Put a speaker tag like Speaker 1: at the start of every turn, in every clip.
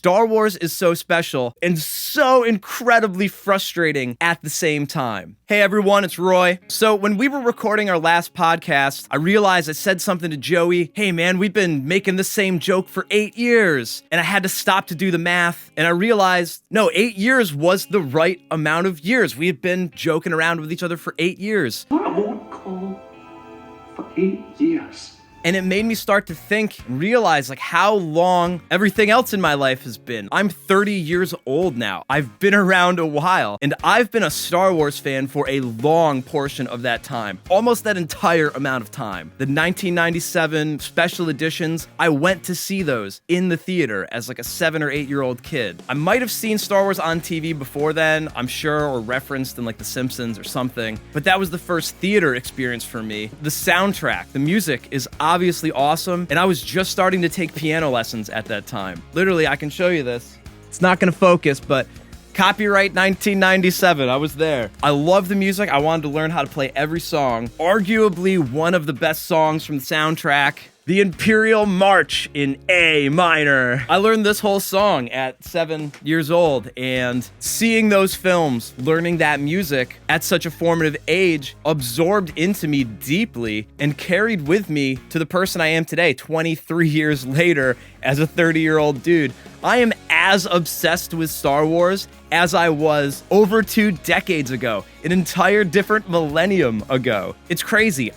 Speaker 1: Star Wars is so special and so incredibly frustrating at the same time. Hey everyone, it's Roy. So when we were recording our last podcast, I realized I said something to Joey. Hey man, we've been making the same joke for 8 years. And I had to stop to do the math. And I realized, no, 8 years was the right amount of years. We had been joking around with each other for 8 years.
Speaker 2: I won't call for 8 years.
Speaker 1: And it made me start to think and realize like how long everything else in my life has been. I'm 30 years old now. I've been around a while, and I've been a Star Wars fan for a long portion of that time. Almost that entire amount of time. The 1997 special editions, I went to see those in the theater as like a 7 or 8 year old kid. I might have seen Star Wars on TV before then, I'm sure, or referenced in like The Simpsons or something, but that was the first theater experience for me. The soundtrack, the music is obviously awesome, and I was just starting to take piano lessons at that time. Literally, I can show you this. It's not gonna focus, but copyright 1997, I was there. I love the music. I wanted to learn how to play every song. Arguably one of the best songs from the soundtrack, the Imperial March in A minor. I learned this whole song at 7 years old, and seeing those films, learning that music at such a formative age, absorbed into me deeply and carried with me to the person I am today, 23 years later, as a 30-year-old dude. I am as obsessed with Star Wars as I was over 2 decades ago, an entire different millennium ago. It's crazy.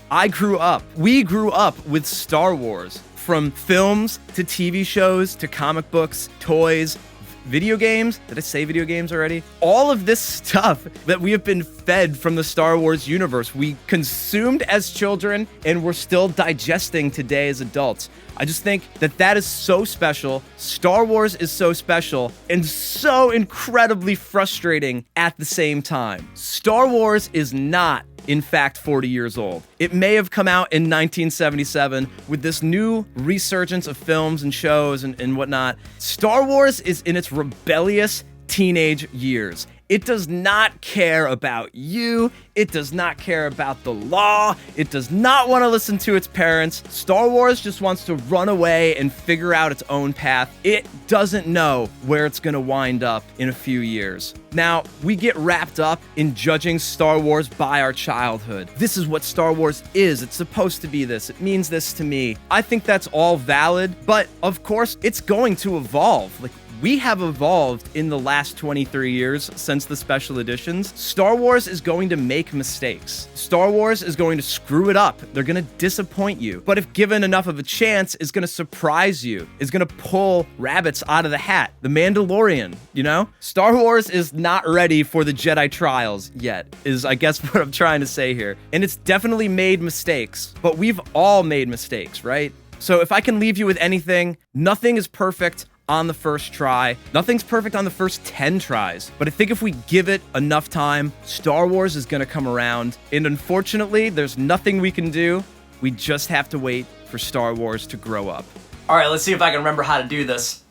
Speaker 1: We grew up with Star Wars, from films to TV shows to comic books, toys, video games. Did I say video games already? All of this stuff that we have been fed from the Star Wars universe, we consumed as children and we're still digesting today as adults. I just think that is so special. Star Wars is so special and so incredibly frustrating at the same time. Star Wars is not, in fact, 40 years old. It may have come out in 1977 with this new resurgence of films and shows and whatnot. Star Wars is in its rebellious teenage years. It does not care about you. It does not care about the law. It does not want to listen to its parents. Star Wars just wants to run away and figure out its own path. It doesn't know where it's going to wind up in a few years. Now, we get wrapped up in judging Star Wars by our childhood. This is what Star Wars is. It's supposed to be this. It means this to me. I think that's all valid, but of course, it's going to evolve. Like, we have evolved in the last 23 years since the special editions. Star Wars is going to make mistakes. Star Wars is going to screw it up. They're going to disappoint you. But if given enough of a chance, is going to surprise you. Is going to pull rabbits out of the hat. The Mandalorian, you know? Star Wars is not ready for the Jedi trials yet, is I guess what I'm trying to say here. And it's definitely made mistakes, but we've all made mistakes, right? So if I can leave you with anything, nothing is perfect on the first try. Nothing's perfect on the first 10 tries. But I think if we give it enough time, Star Wars is going to come around. And unfortunately, there's nothing we can do. We just have to wait for Star Wars to grow up.
Speaker 3: All right, let's see if I can remember how to do this.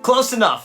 Speaker 3: Close enough.